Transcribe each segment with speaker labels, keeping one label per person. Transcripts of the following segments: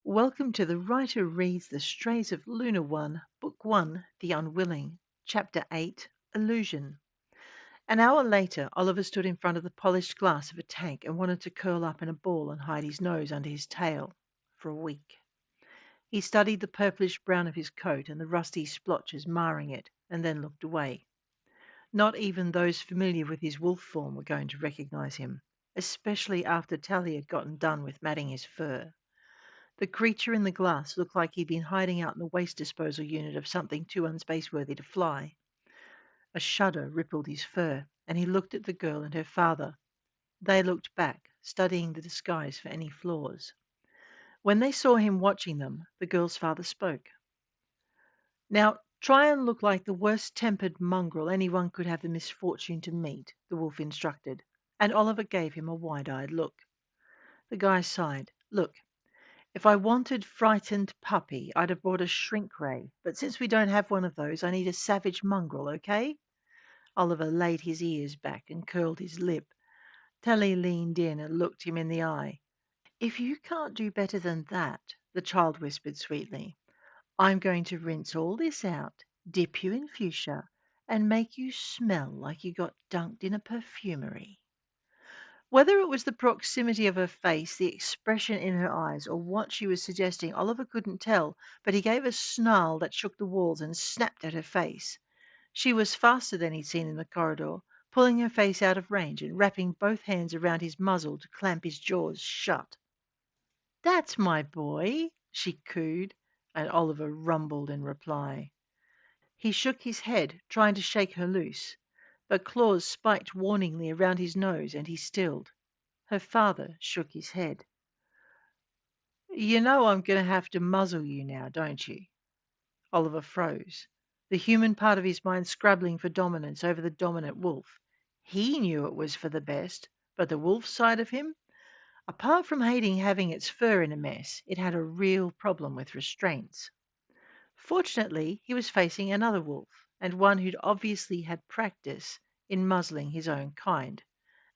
Speaker 1: Welcome to the writer reads The Strays of Lunar One, Book 1, The Unwilling, Chapter 8, Illusion. An hour later, Oliver stood in front of the polished glass of a tank and wanted to curl up in a ball and hide his nose under his tail for a week. He studied the purplish brown of his coat and the rusty splotches marring it, and then looked away. Not even those familiar with his wolf form were going to recognize him, especially after Tally had gotten done with matting his fur. The creature in the glass looked like he'd been hiding out in the waste disposal unit of something too unspaceworthy to fly. A shudder rippled his fur, and he looked at the girl and her father. They looked back, studying the disguise for any flaws. When they saw him watching them, the girl's father spoke. "Now, try and look like the worst-tempered mongrel anyone could have the misfortune to meet," the wolf instructed, and Oliver gave him a wide-eyed look. The guy sighed. "Look, if I wanted frightened puppy, I'd have brought a shrink ray, but since we don't have one of those, I need a savage mongrel, okay?" Oliver laid his ears back and curled his lip. Tally leaned in and looked him in the eye. "If you can't do better than that," the child whispered sweetly, "I'm going to rinse all this out, dip you in fuchsia, and make you smell like you got dunked in a perfumery." Whether it was the proximity of her face, the expression in her eyes, or what she was suggesting, Oliver couldn't tell, but he gave a snarl that shook the walls and snapped at her face. She was faster than he'd seen in the corridor, pulling her face out of range and wrapping both hands around his muzzle to clamp his jaws shut. "That's my boy," she cooed, and Oliver rumbled in reply. He shook his head, trying to shake her loose, but claws spiked warningly around his nose, and he stilled. Her father shook his head. "You know I'm going to have to muzzle you now, don't you?" Oliver froze, the human part of his mind scrabbling for dominance over the dominant wolf. He knew it was for the best, but the wolf side of him, apart from hating having its fur in a mess, it had a real problem with restraints. Fortunately, he was facing another wolf, and one who'd obviously had practice in muzzling his own kind,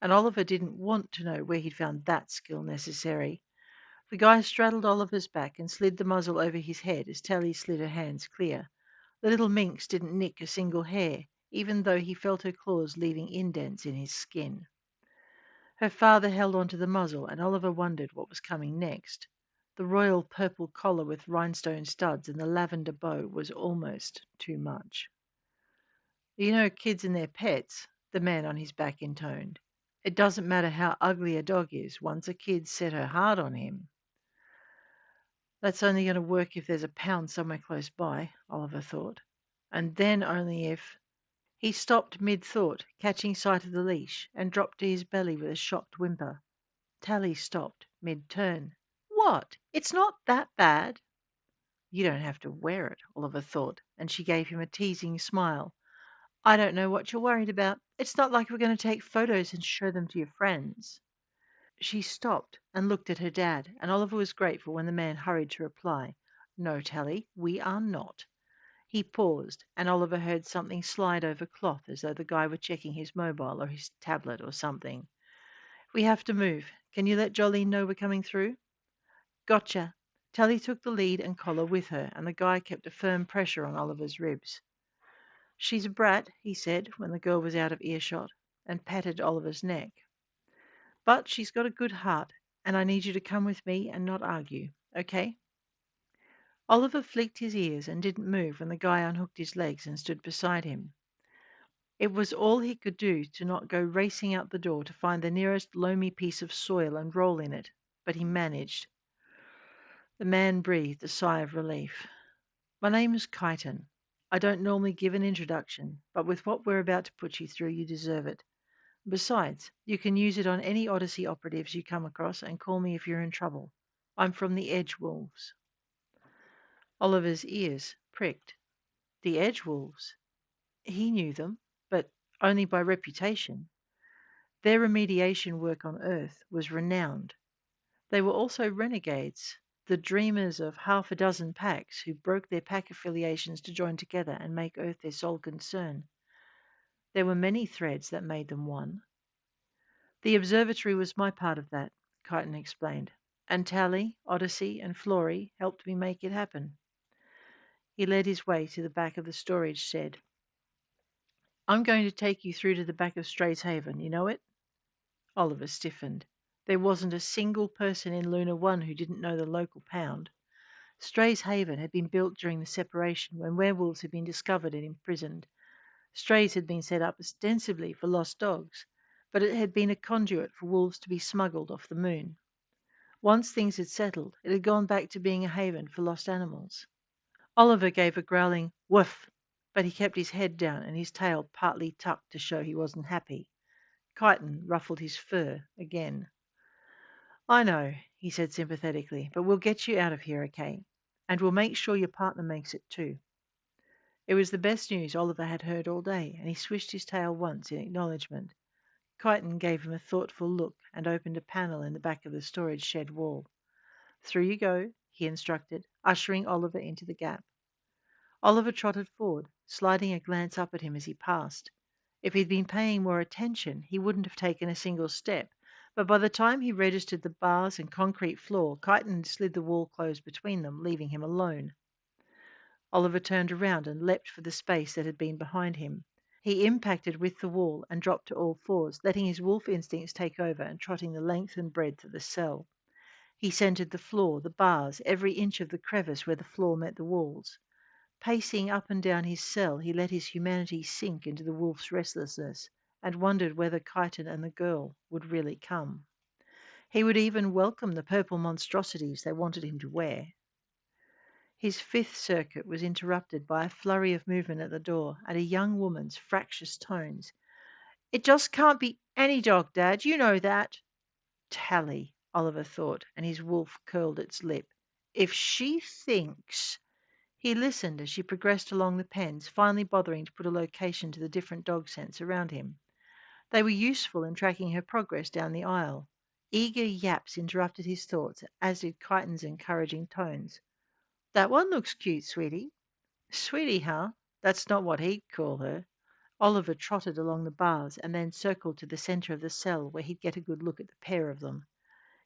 Speaker 1: and Oliver didn't want to know where he'd found that skill necessary. The guy straddled Oliver's back and slid the muzzle over his head as Tally slid her hands clear. The little minx didn't nick a single hair, even though he felt her claws leaving indents in his skin. Her father held on to the muzzle, and Oliver wondered what was coming next. The royal purple collar with rhinestone studs and the lavender bow was almost too much. "You know kids and their pets," the man on his back intoned. "It doesn't matter how ugly a dog is, once a kid's set her heart on him." "That's only going to work if there's a pound somewhere close by," Oliver thought. "And then only if—" He stopped mid-thought, catching sight of the leash, and dropped to his belly with a shocked whimper. Tally stopped mid-turn. "What? It's not that bad?" "You don't have to wear it," Oliver thought, and she gave him a teasing smile. "I don't know what you're worried about. It's not like we're going to take photos and show them to your friends." She stopped and looked at her dad, and Oliver was grateful when the man hurried to reply. "No, Tally, we are not." He paused, and Oliver heard something slide over cloth as though the guy were checking his mobile or his tablet or something. "We have to move. Can you let Jolene know we're coming through?" "Gotcha." Tally took the lead and collar with her, and the guy kept a firm pressure on Oliver's ribs. "She's a brat," he said when the girl was out of earshot, and patted Oliver's neck. "But she's got a good heart, and I need you to come with me and not argue, okay?" Oliver flicked his ears and didn't move when the guy unhooked his legs and stood beside him. It was all he could do to not go racing out the door to find the nearest loamy piece of soil and roll in it, but he managed. The man breathed a sigh of relief. "My name's Kyton. I don't normally give an introduction, but with what we're about to put you through, you deserve it. Besides, you can use it on any Odyssey operatives you come across and call me if you're in trouble. I'm from the Edge Wolves." Oliver's ears pricked. The Edge Wolves. He knew them, but only by reputation. Their remediation work on Earth was renowned. They were also renegades, the dreamers of half a dozen packs who broke their pack affiliations to join together and make Earth their sole concern. There were many threads that made them one. "The observatory was my part of that," Kyton explained. And Tally, Odyssey, and Florrie helped me make it happen. He led his way to the back of the storage shed. I'm going to take you through to the back of Strays Haven. You know it? Oliver stiffened. There wasn't a single person in Lunar One who didn't know the local pound. Strays Haven had been built during the separation when werewolves had been discovered and imprisoned. Strays had been set up ostensibly for lost dogs, but it had been a conduit for wolves to be smuggled off the moon. Once things had settled, it had gone back to being a haven for lost animals. Oliver gave a growling woof, but he kept his head down and his tail partly tucked to show he wasn't happy. Kyton ruffled his fur again. I know, he said sympathetically, but we'll get you out of here, okay? And we'll make sure your partner makes it too. It was the best news Oliver had heard all day, and he swished his tail once in acknowledgement. Kyton gave him a thoughtful look and opened a panel in the back of the storage shed wall. Through you go, he instructed, ushering Oliver into the gap. Oliver trotted forward, sliding a glance up at him as he passed. If he'd been paying more attention, he wouldn't have taken a single step, but by the time he registered the bars and concrete floor, Kyton slid the wall closed between them, leaving him alone. Oliver turned around and leapt for the space that had been behind him. He impacted with the wall and dropped to all fours, letting his wolf instincts take over and trotting the length and breadth of the cell. He scented the floor, the bars, every inch of the crevice where the floor met the walls. Pacing up and down his cell, he let his humanity sink into the wolf's restlessness and wondered whether Kyton and the girl would really come. He would even welcome the purple monstrosities they wanted him to wear. His fifth circuit was interrupted by a flurry of movement at the door and a young woman's fractious tones. "It just can't be any dog, Dad. You know that." Tally, Oliver thought, and his wolf curled its lip. If she thinks... He listened as she progressed along the pens, finally bothering to put a location to the different dog scents around him. They were useful in tracking her progress down the aisle. Eager yaps interrupted his thoughts, as did Kyton's encouraging tones. "That one looks cute, sweetie." Sweetie, huh? That's not what he'd call her. Oliver trotted along the bars and then circled to the centre of the cell where he'd get a good look at the pair of them.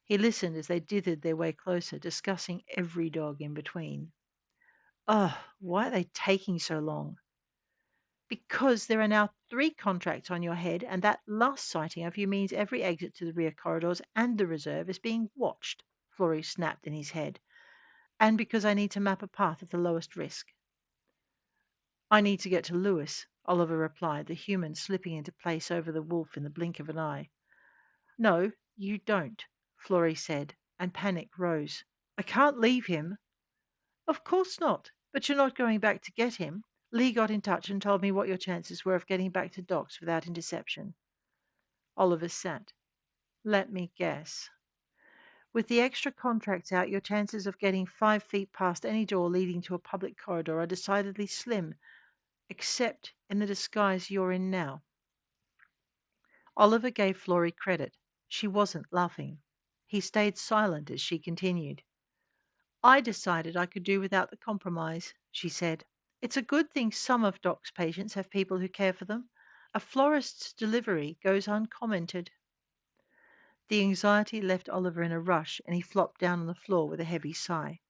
Speaker 1: He listened as they dithered their way closer, discussing every dog in between. "Oh, why are they taking so long?" "Because there are now 3 contracts on your head, and that last sighting of you means every exit to the rear corridors and the reserve is being watched," Florrie snapped in his head. "And because I need to map a path at the lowest risk." "I need to get to Lewis," Oliver replied, the human slipping into place over the wolf in the blink of an eye. "No, you don't," Florrie said, and panic rose. "I can't leave him." "Of course not. But you're not going back to get him. Lee got in touch and told me what your chances were of getting back to docks without interception." Oliver sat. "Let me guess. With the extra contracts out, your chances of getting 5 feet past any door leading to a public corridor are decidedly slim, except in the disguise you're in now." Oliver gave Florrie credit. She wasn't laughing. He stayed silent as she continued. "I decided I could do without the compromise," she said. "It's a good thing some of Doc's patients have people who care for them. A florist's delivery goes uncommented." The anxiety left Oliver in a rush, and he flopped down on the floor with a heavy sigh.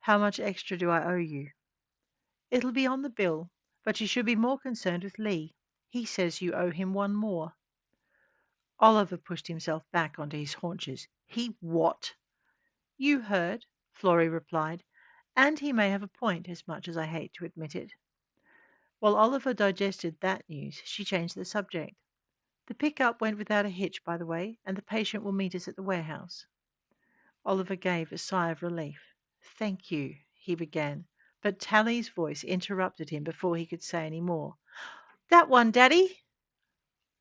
Speaker 1: "How much extra do I owe you?" "It'll be on the bill, but you should be more concerned with Lee. He says you owe him one more." Oliver pushed himself back onto his haunches. "He what?" "You heard," Florrie replied, "and he may have a point, as much as I hate to admit it." While Oliver digested that news, she changed the subject. "The pick-up went without a hitch, by the way, and the patient will meet us at the warehouse." Oliver gave a sigh of relief. "Thank you," he began, but Tally's voice interrupted him before he could say any more. "That one, Daddy!"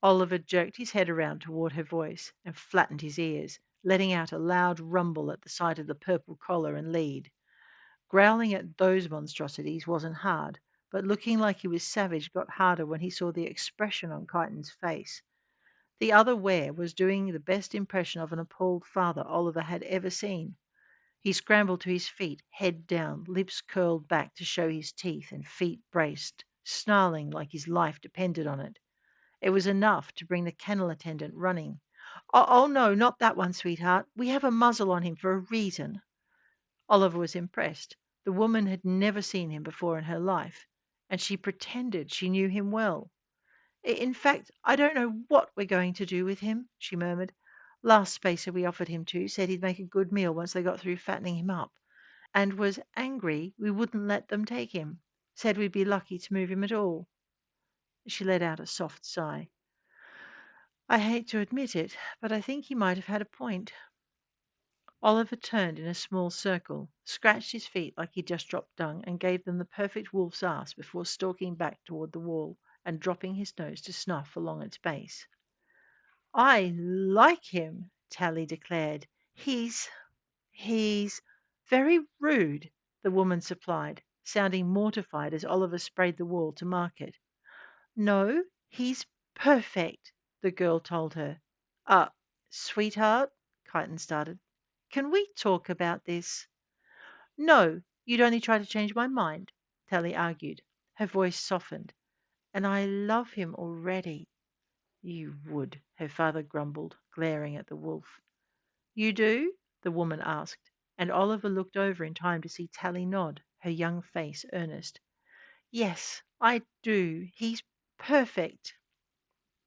Speaker 1: Oliver jerked his head around toward her voice and flattened his ears, letting out a loud rumble at the sight of the purple collar and lead. Growling at those monstrosities wasn't hard, but looking like he was savage got harder when he saw the expression on Kyton's face. The other were was doing the best impression of an appalled father Oliver had ever seen. He scrambled to his feet, head down, lips curled back to show his teeth, and feet braced, snarling like his life depended on it. It was enough to bring the kennel attendant running. Oh, no, not that one, sweetheart. We have a muzzle on him for a reason." Oliver was impressed. The woman had never seen him before in her life, and she pretended she knew him well. In fact, I don't know what we're going to do with him," she murmured. "Last spacer we offered him to said he'd make a good meal once they got through fattening him up, and was angry we wouldn't let them take him. Said we'd be lucky to move him at all." She let out a soft sigh. "I hate to admit it, but I think he might have had a point." Oliver turned in a small circle, scratched his feet like he'd just dropped dung, and gave them the perfect wolf's ass before stalking back toward the wall and dropping his nose to snuff along its base. "I like him," Tally declared. He's very rude," the woman supplied, sounding mortified as Oliver sprayed the wall to mark it. "No, he's perfect," the girl told her. "Uh, sweetheart," Kyton started, "can we talk about this?" "No, you'd only try to change my mind," Tally argued. Her voice softened. "And I love him already." "You would," her father grumbled, glaring at the wolf. "You do?" the woman asked, and Oliver looked over in time to see Tally nod, her young face earnest. "Yes, I do. He's perfect."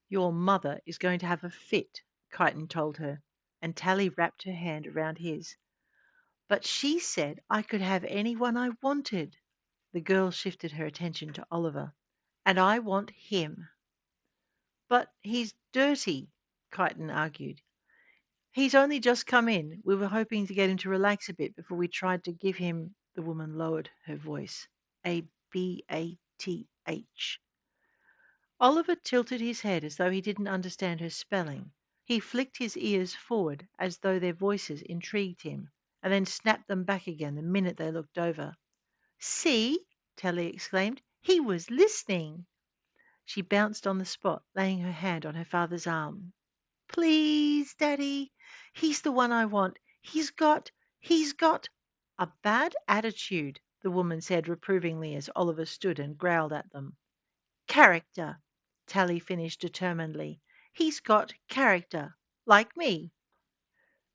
Speaker 1: "Your mother is going to have a fit," Kyton told her, and Tally wrapped her hand around his. "But she said I could have anyone I wanted." The girl shifted her attention to Oliver. "And I want him." "But he's dirty," Kyton argued. "He's only just come in. We were hoping to get him to relax a bit before we tried to give him," the woman lowered her voice, "a bath." Oliver tilted his head as though he didn't understand her spelling. He flicked his ears forward as though their voices intrigued him, and then snapped them back again the minute they looked over. "See!" Tally exclaimed. "He was listening." She bounced on the spot, laying her hand on her father's arm. "Please, Daddy. He's the one I want. He's got a bad attitude," the woman said reprovingly as Oliver stood and growled at them. "Character," Tally finished determinedly. "He's got character. Like me."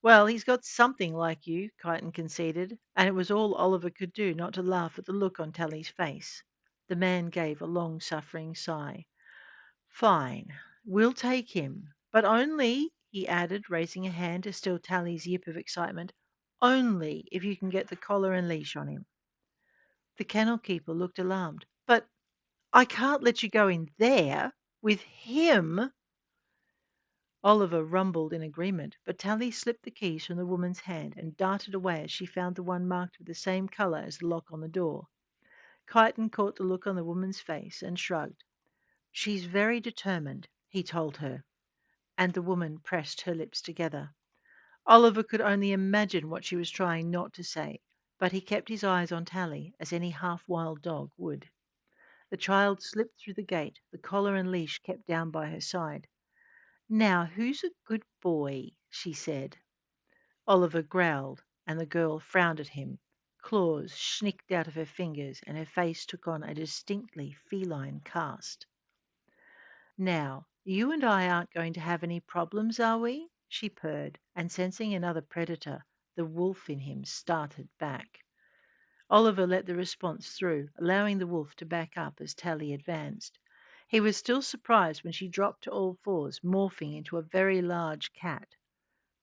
Speaker 1: "Well, he's got something like you," Kyton conceded, and it was all Oliver could do not to laugh at the look on Tally's face. The man gave a long-suffering sigh. "Fine. We'll take him. But only," he added, raising a hand to still Tally's yip of excitement, "only if you can get the collar and leash on him." The kennel keeper looked alarmed. "But I can't let you go in there with him." Oliver rumbled in agreement, but Tally slipped the keys from the woman's hand and darted away as she found the one marked with the same colour as the lock on the door. Kyton caught the look on the woman's face and shrugged. "She's very determined," he told her, and the woman pressed her lips together. Oliver could only imagine what she was trying not to say, but he kept his eyes on Tally as any half-wild dog would. The child slipped through the gate, the collar and leash kept down by her side. "Now, who's a good boy?" she said. Oliver growled, and the girl frowned at him. Claws snicked out of her fingers, and her face took on a distinctly feline cast. "Now, you and I aren't going to have any problems, are we?" she purred, and sensing another predator, the wolf in him started back. Oliver let the response through, allowing the wolf to back up as Tally advanced. He was still surprised when she dropped to all fours, morphing into a very large cat.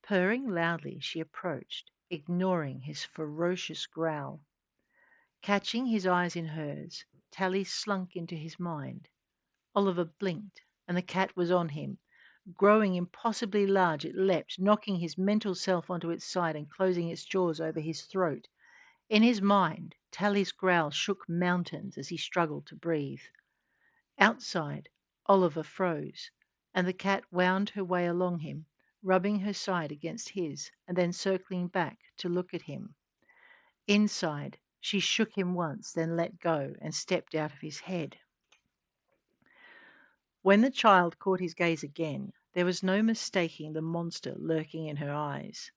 Speaker 1: Purring loudly, she approached, ignoring his ferocious growl. Catching his eyes in hers, Tally slunk into his mind. Oliver blinked, and the cat was on him. Growing impossibly large, it leapt, knocking his mental self onto its side and closing its jaws over his throat. In his mind, Tally's growl shook mountains as he struggled to breathe. Outside, Oliver froze, and the cat wound her way along him, rubbing her side against his, and then circling back to look at him. Inside, she shook him once, then let go and stepped out of his head. When the child caught his gaze again, there was no mistaking the monster lurking in her eyes.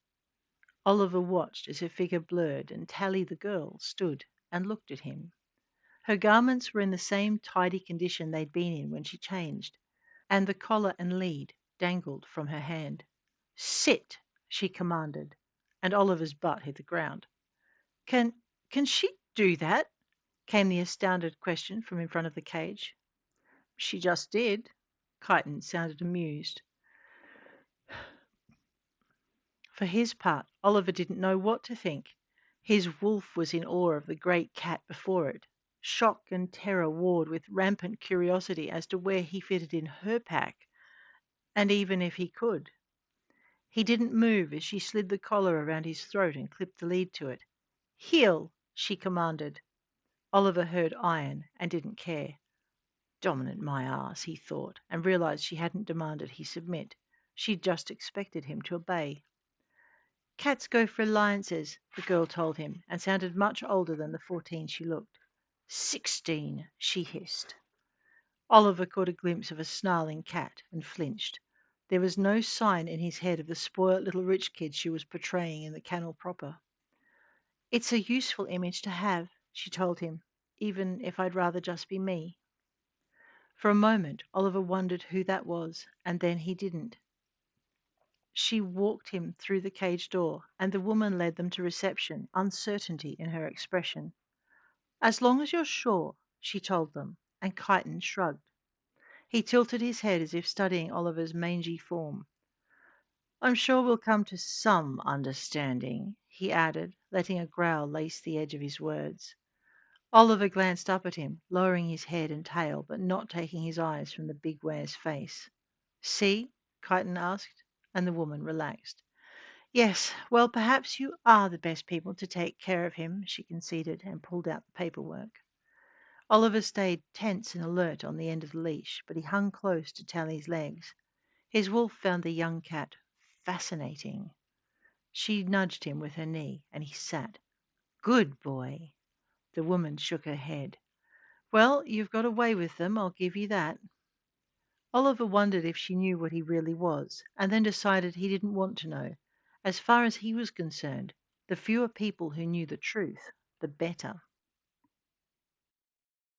Speaker 1: Oliver watched as her figure blurred and Tally the girl stood and looked at him. Her garments were in the same tidy condition they'd been in when she changed, and the collar and lead dangled from her hand. "Sit," she commanded, and Oliver's butt hit the ground. "Can can she do that?" came the astounded question from in front of the cage. "She just did." Kyton sounded amused. For his part, Oliver didn't know what to think. His wolf was in awe of the great cat before it. Shock and terror warred with rampant curiosity as to where he fitted in her pack, and even if he could. He didn't move as she slid the collar around his throat and clipped the lead to it. "Heel!" she commanded. Oliver heard iron and didn't care. Dominant my ass, he thought, and realized she hadn't demanded he submit. She'd just expected him to obey. "Cats go for alliances," the girl told him, and sounded much older than the 14 she looked. 16, she hissed. Oliver caught a glimpse of a snarling cat and flinched. There was no sign in his head of the spoilt little rich kid she was portraying in the kennel proper. "It's a useful image to have," she told him, "even if I'd rather just be me." For a moment Oliver wondered who that was, and then he didn't. She walked him through the cage door, and the woman led them to reception, uncertainty in her expression. "As long as you're sure," she told them, and Kyton shrugged. He tilted his head as if studying Oliver's mangy form. "I'm sure we'll come to some understanding," he added, letting a growl lace the edge of his words. Oliver glanced up at him, lowering his head and tail, but not taking his eyes from the big ware's face. "See?" Kyton asked, and the woman relaxed. "Yes, well, perhaps you are the best people to take care of him," she conceded, and pulled out the paperwork. Oliver stayed tense and alert on the end of the leash, but he hung close to Tally's legs. His wolf found the young cat fascinating. She nudged him with her knee, and he sat. "Good boy." The woman shook her head. "Well, you've got away with them, I'll give you that." Oliver wondered if she knew what he really was, and then decided he didn't want to know. As far as he was concerned, the fewer people who knew the truth, the better.